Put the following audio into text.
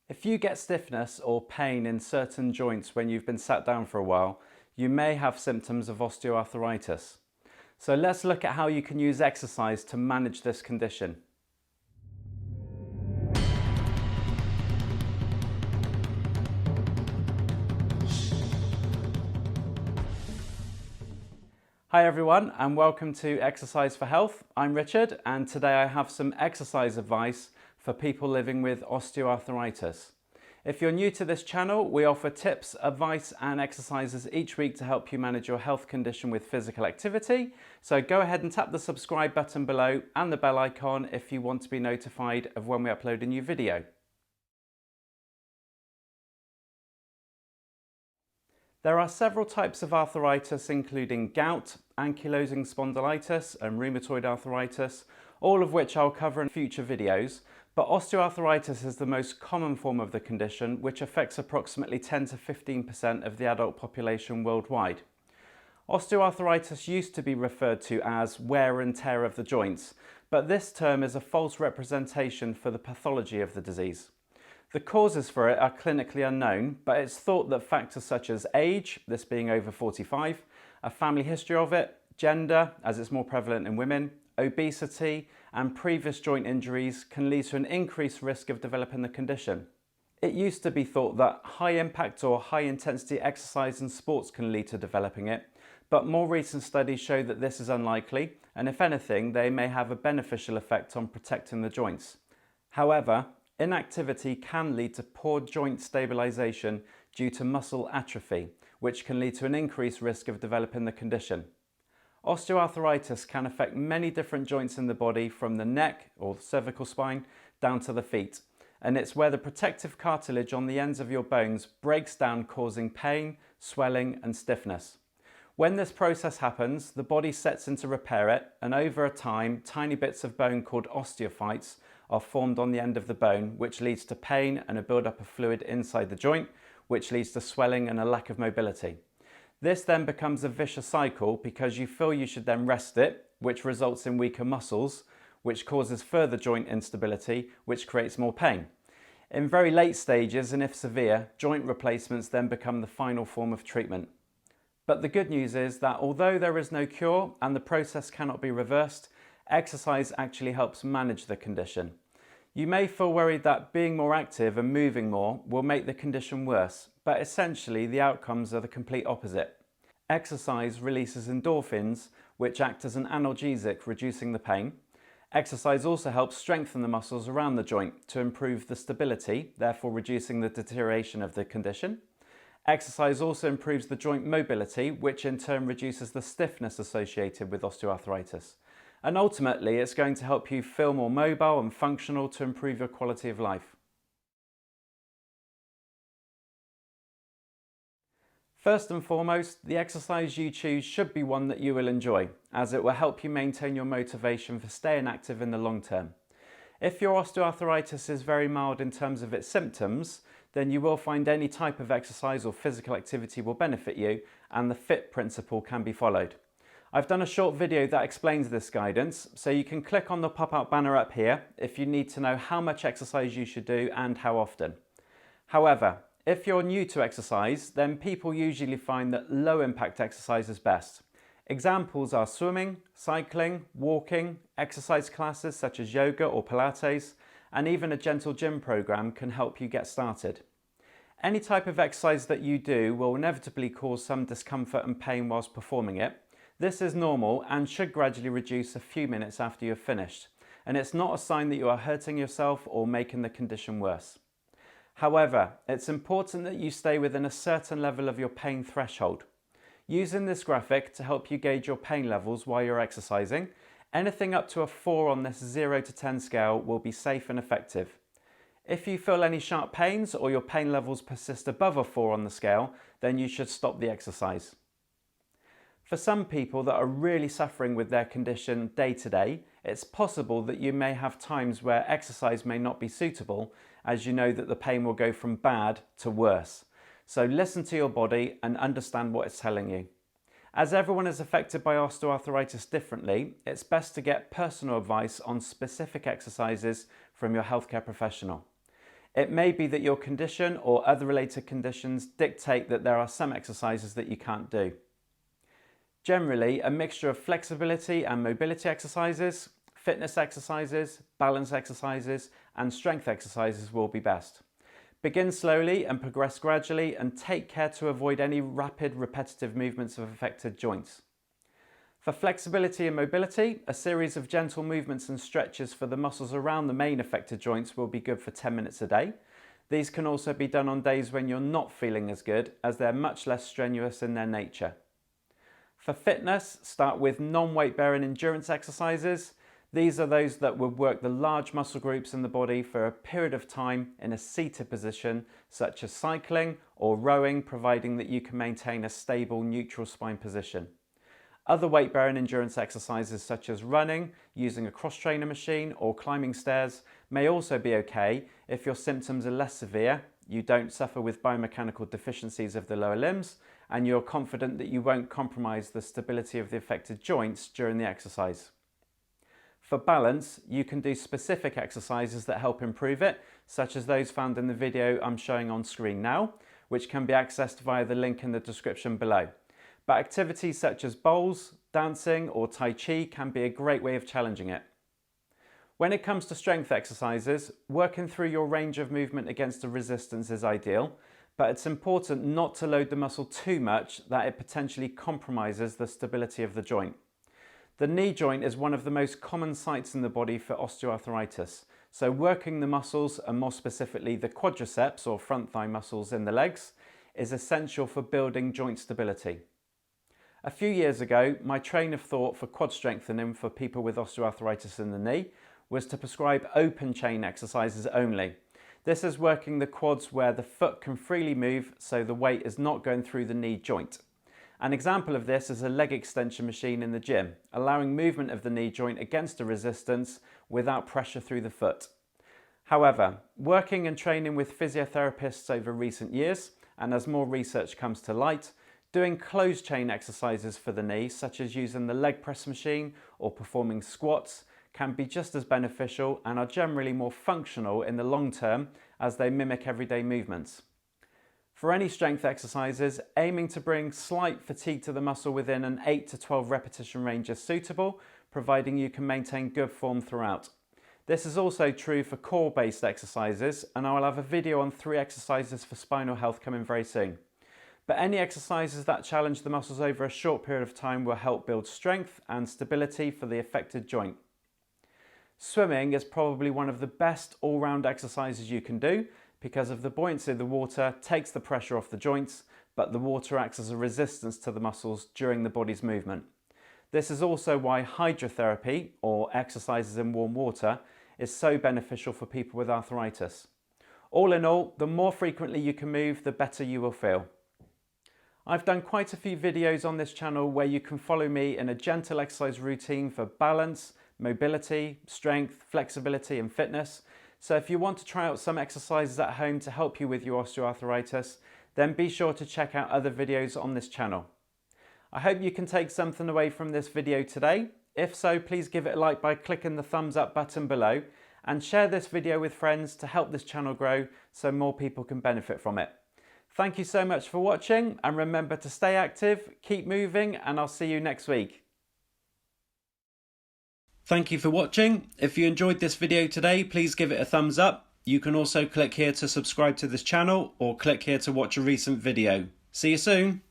If you get stiffness or pain in certain joints when you've been sat down for a while, you may have symptoms of osteoarthritis. So let's look at how you can use exercise to manage this condition. Hi everyone, and welcome to Exercise for Health. I'm Richard, and today I have some exercise advice for people living with osteoarthritis. If you're new to this channel, we offer tips, advice and exercises each week to help you manage your health condition with physical activity. So go ahead and tap the subscribe button below and the bell icon if you want to be notified of when we upload a new video. There are several types of arthritis, including gout, ankylosing spondylitis and rheumatoid arthritis, all of which I'll cover in future videos. But osteoarthritis is the most common form of the condition, which affects approximately 10 to 15% of the adult population worldwide. Osteoarthritis used to be referred to as wear and tear of the joints, but this term is a false representation for the pathology of the disease. The causes for it are clinically unknown, but it's thought that factors such as age, this being over 45, a family history of it, gender, as it's more prevalent in women, obesity, and previous joint injuries can lead to an increased risk of developing the condition. It used to be thought that high impact or high intensity exercise and sports can lead to developing it, but more recent studies show that this is unlikely, and if anything, they may have a beneficial effect on protecting the joints. However, inactivity can lead to poor joint stabilisation due to muscle atrophy, which can lead to an increased risk of developing the condition. Osteoarthritis can affect many different joints in the body, from the neck or the cervical spine down to the feet, and it's where the protective cartilage on the ends of your bones breaks down, causing pain, swelling and stiffness. When this process happens, the body sets in to repair it, and over a time, tiny bits of bone called osteophytes are formed on the end of the bone, which leads to pain and a buildup of fluid inside the joint, which leads to swelling and a lack of mobility. This then becomes a vicious cycle because you feel you should then rest it, which results in weaker muscles, which causes further joint instability, which creates more pain. In very late stages, and if severe, joint replacements then become the final form of treatment. But the good news is that although there is no cure and the process cannot be reversed, exercise actually helps manage the condition. You may feel worried that being more active and moving more will make the condition worse, but essentially the outcomes are the complete opposite. Exercise releases endorphins, which act as an analgesic, reducing the pain. Exercise also helps strengthen the muscles around the joint to improve the stability, therefore reducing the deterioration of the condition. Exercise also improves the joint mobility, which in turn reduces the stiffness associated with osteoarthritis. And ultimately, it's going to help you feel more mobile and functional to improve your quality of life. First and foremost, the exercise you choose should be one that you will enjoy, as it will help you maintain your motivation for staying active in the long term. If your osteoarthritis is very mild in terms of its symptoms, then you will find any type of exercise or physical activity will benefit you, and the FIT principle can be followed. I've done a short video that explains this guidance, so you can click on the pop-up banner up here if you need to know how much exercise you should do and how often. However, if you're new to exercise, then people usually find that low impact exercise is best. Examples are swimming, cycling, walking, exercise classes such as yoga or Pilates, and even a gentle gym program can help you get started. Any type of exercise that you do will inevitably cause some discomfort and pain whilst performing it. This is normal and should gradually reduce a few minutes after you've finished, and it's not a sign that you are hurting yourself or making the condition worse. However, it's important that you stay within a certain level of your pain threshold. Using this graphic to help you gauge your pain levels while you're exercising, anything up to a 4 on this 0 to 10 scale will be safe and effective. If you feel any sharp pains or your pain levels persist above a 4 on the scale, then you should stop the exercise. For some people that are really suffering with their condition day to day, it's possible that you may have times where exercise may not be suitable, as you know that the pain will go from bad to worse. So listen to your body and understand what it's telling you. As everyone is affected by osteoarthritis differently, it's best to get personal advice on specific exercises from your healthcare professional. It may be that your condition or other related conditions dictate that there are some exercises that you can't do. Generally, a mixture of flexibility and mobility exercises, fitness exercises, balance exercises, and strength exercises will be best. Begin slowly and progress gradually, and take care to avoid any rapid repetitive movements of affected joints. For flexibility and mobility, a series of gentle movements and stretches for the muscles around the main affected joints will be good for 10 minutes a day. These can also be done on days when you're not feeling as good, as they're much less strenuous in their nature. For fitness, start with non-weight bearing endurance exercises. These are those that will work the large muscle groups in the body for a period of time in a seated position, such as cycling or rowing, providing that you can maintain a stable neutral spine position. Other weight-bearing endurance exercises such as running, using a cross-trainer machine or climbing stairs may also be okay if your symptoms are less severe, you don't suffer with biomechanical deficiencies of the lower limbs, and you're confident that you won't compromise the stability of the affected joints during the exercise. For balance, you can do specific exercises that help improve it, such as those found in the video I'm showing on screen now, which can be accessed via the link in the description below. But activities such as bowls, dancing or Tai Chi can be a great way of challenging it. When it comes to strength exercises, working through your range of movement against a resistance is ideal, but it's important not to load the muscle too much that it potentially compromises the stability of the joint. The knee joint is one of the most common sites in the body for osteoarthritis, so working the muscles, and more specifically the quadriceps or front thigh muscles in the legs, is essential for building joint stability. A few years ago, my train of thought for quad strengthening for people with osteoarthritis in the knee was to prescribe open chain exercises only. This is working the quads where the foot can freely move, so the weight is not going through the knee joint. An example of this is a leg extension machine in the gym, allowing movement of the knee joint against a resistance without pressure through the foot. However, working and training with physiotherapists over recent years, and as more research comes to light, doing closed chain exercises for the knee, such as using the leg press machine or performing squats, can be just as beneficial and are generally more functional in the long term as they mimic everyday movements. For any strength exercises, aiming to bring slight fatigue to the muscle within an 8 to 12 repetition range is suitable, providing you can maintain good form throughout. This is also true for core-based exercises, and I will have a video on 3 exercises for spinal health coming very soon. But any exercises that challenge the muscles over a short period of time will help build strength and stability for the affected joint. Swimming is probably one of the best all-round exercises you can do, because of the buoyancy of the water takes the pressure off the joints, but the water acts as a resistance to the muscles during the body's movement. This is also why hydrotherapy, or exercises in warm water, is so beneficial for people with arthritis. All in all, the more frequently you can move, the better you will feel. I've done quite a few videos on this channel where you can follow me in a gentle exercise routine for balance, mobility, strength, flexibility and fitness. So if you want to try out some exercises at home to help you with your osteoarthritis, then be sure to check out other videos on this channel. I hope you can take something away from this video today. If so, please give it a like by clicking the thumbs up button below, and share this video with friends to help this channel grow so more people can benefit from it. Thank you so much for watching, and remember to stay active, keep moving, and I'll see you next week. Thank you for watching. If you enjoyed this video today, please give it a thumbs up. You can also click here to subscribe to this channel, or click here to watch a recent video. See you soon.